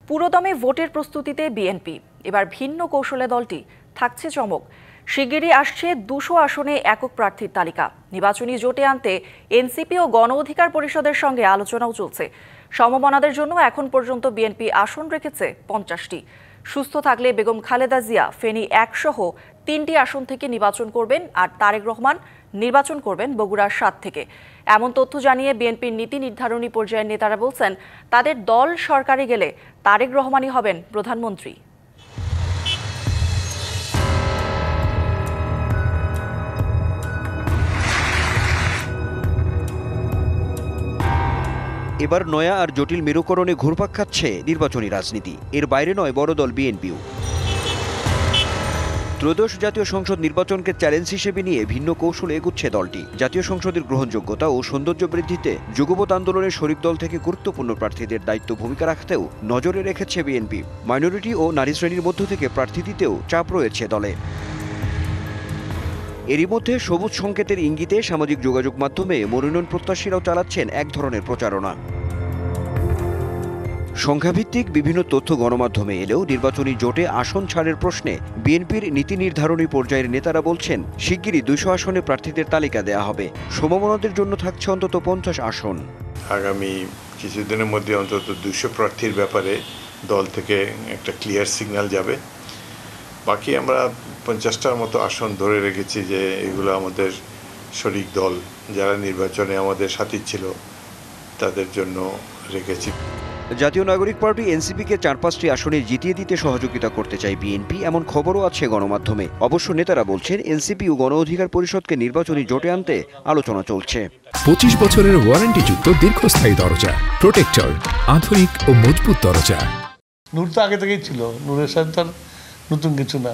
পুরোদমে ভোটের প্রস্তুতিতে বিএনপি। এবার ভিন্ন কৌশলে দলটি থাকছে চমক। শিগগিরই আসছে ২০০ আসনে একক প্রার্থীর তালিকা। নির্বাচনী জোটে আনতে এনসিপি ও গণ অধিকার পরিষদের সঙ্গে আলোচনাও চলছে। সমমনাদের জন্য এখন পর্যন্ত বিএনপি আসন রেখেছে ৫০টি। সুস্থ থাকলে বেগম খালেদা জিয়া ফেনী ১ সহ ৩টি আসন থেকে নির্বাচন করবেন, আর তারেক রহমান নির্বাচন করবেন বগুড়ার ৭ থেকে। এমন তথ্য জানিয়ে বিএনপির নীতি নির্ধারণী পর্যায়ের নেতারা বলছেন, তাদের দল সরকারে গেলে তারেক রহমানই হবেন প্রধানমন্ত্রী। এবার নয়া আর জটিল মেরুকরণে ঘুরপাক খাচ্ছে নির্বাচনী রাজনীতি। এর বাইরে নয় বড় দল বিএনপিও। ত্রয়োদশ জাতীয় সংসদ নির্বাচনকে চ্যালেঞ্জ হিসেবে নিয়ে ভিন্ন কৌশলে এগুচ্ছে দলটি। জাতীয় সংসদের গ্রহণযোগ্যতা ও সৌন্দর্য বৃদ্ধিতে যুগপৎ আন্দোলনের শরিক দল থেকে গুরুত্বপূর্ণ প্রার্থীদের দায়িত্ব ভূমিকা রাখতেও নজরে রেখেছে বিএনপি। মাইনরিটি ও নারী শ্রেণীর মধ্য থেকে প্রার্থী দিতেও চাপ রয়েছে দলে। এরই মধ্যে সবুজ সংকেতের ইঙ্গিতে সামাজিক যোগাযোগ মাধ্যমে মনোনয়ন প্রত্যাশীরাও চালাচ্ছেন এক ধরনের প্রচারণা। সংখ্যাভিত্তিক বিভিন্ন তথ্য গণমাধ্যমে এলেও নির্বাচনী জোটে আসন ছাড়ের প্রশ্নে বিএনপির নীতি নির্ধারণী পর্যায়ের নেতারা বলছেন, শিগগিরই ২০০ আসনে প্রার্থীদের তালিকা দেয়া হবে। সমমনাদের জন্য থাকছে অন্তত ৫০ আসন। আগামী কিছুদিনের মধ্যে অন্তত ২০০ প্রার্থীর ব্যাপারে দল থেকে একটা ক্লিয়ার সিগন্যাল যাবে। বাকি আমরা ৫০টার মতো আসন ধরে রেখেছি, যে এগুলো আমাদের শরিক দল যারা নির্বাচনে আমাদের সাথী ছিল তাদের জন্য রেখেছি। জাতীয় নাগরিক পার্টি এনসিপিকে ৪-৫টি আসনে জিতিয়ে দিতে সহযোগিতা করতে চায় বিএনপি, এমন খবরও আছে গণমাধ্যমে। অবশ্য নেতারা বলছেন, এনসিপি ও গণ অধিকার পরিষদকে নির্বাচনী জোটে আনতে আলোচনা চলছে। ২৫ বছরের ওয়ারেন্টিযুক্ত দীর্ঘস্থায়ী দরজা প্রোটেক্টর, আধুনিক ও মজবুত দরজা। নূর তো আগে থেকেই ছিল, নূরের সাথে তার নতুন কিছু না।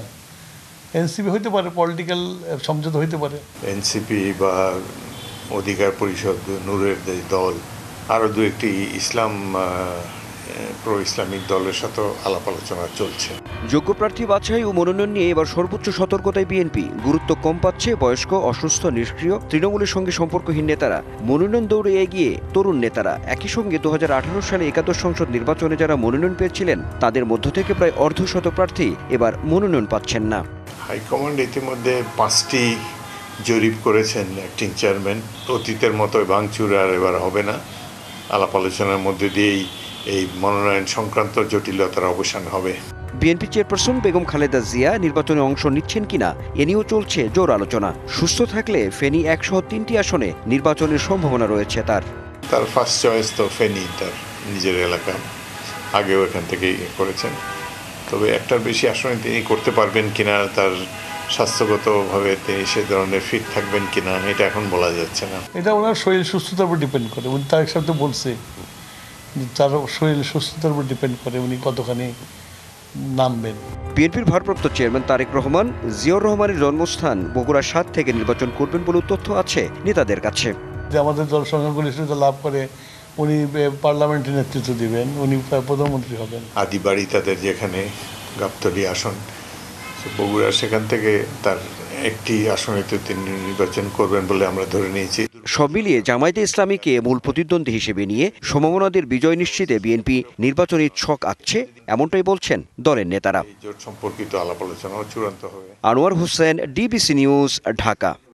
এনসিপি হইতে পারে, পলিটিক্যাল সমঝোতা হইতে পারে। এনসিপি বা অধিকার পরিষদ, নূরের দল, আরও দু একটি প্রো ইসলামিক দলের সাথে আলাপ আলোচনা চলছে। যোগ্য প্রার্থী বাছাই ও মনোনয়ন নিয়ে এবার সর্বোচ্চ সতর্কতায় বিএনপি। গুরুত্ব কম পাচ্ছে বয়স্ক, অসুস্থ, নিষ্ক্রিয়, তৃণমূলের সঙ্গে সম্পর্কহীন নেতারা। মনোনয়ন দৌড়ে এগিয়ে তরুণ নেতারা। একই সঙ্গে ২০১৮ সালে একাদশ সংসদ নির্বাচনে যারা মনোনয়ন পেয়েছিলেন তাদের মধ্য থেকে প্রায় অর্ধশত প্রার্থী এবার মনোনয়ন পাচ্ছেন না। হাইকমান্ড ইতিমধ্যে 5টি জরিপ করেছেন অ্যাক্টিং চেয়ারম্যান। অতীতের মতো ভাঙচুর আর এবার হবে না। আলাপ আলোচনার মধ্যে দিয়েই এই মনোনয়ন সংক্রান্ত জটিলতার অবসান হবে। বিএনপি চেয়ারপারসন বেগম খালেদা জিয়া নির্বাচনে অংশ নিচ্ছেন কিনা এ নিয়েও চলছে জোর আলোচনা। সুস্থ থাকলে ফেনী ১ সহ ৩টি আসনে নির্বাচনের সম্ভাবনা রয়েছে তার। ফার্স্ট চয়েস তো ফেনী, তার নিজের এলাকা, আগেও এখান থেকেই করেছেন। তবে একটার বেশি আসনে তিনি করতে পারবেন কিনা, তার স্বাস্থ্যগতভাবে তিনি সে ধরনের ফিট থাকবেন কিনা, এটা এখন বলা যাচ্ছে না। এটা ওনার শরীর সুস্থতার উপর ডিপেন্ড করে। উনি তার সাথে বলছে তার শরীর সুস্থতার উপর ডিপেন্ড করে উনি কতখানি নামবেন। বিএনপির ভারপ্রাপ্ত চেয়ারম্যান তারেক রহমান জিয়াউর রহমানের জন্মস্থান বগুড়া ৭ থেকে নির্বাচন করবেন বলে তথ্য আছে নেতাদের কাছে। যে আমাদের দল সংখ্যাগরিষ্ঠতা লাভ করে উনি পার্লামেন্টে নেতৃত্ব দিবেন, উনি প্রধানমন্ত্রী হবেন। আদি বাড়ি তাদের যেখানে গাবতলী আসন, বগুড়া, সেখান থেকে তার একটি আসনে তিনি নির্বাচন করবেন বলে আমরা ধরে নিয়েছি। সব মিলিয়ে জামায়াতে ইসলামীকে মূল প্রতিদ্বন্দ্বী হিসেবে নিয়ে সমমনাদের বিজয় নিশ্চিতে বিএনপি নির্বাচনী ছক আঁকছে, এমনটাই বলছেন দলের নেতারা। জোট সম্পর্কিত আলাপ আলোচনাও চূড়ান্ত হবে। Anwar Hossain, DBC news, Dhaka.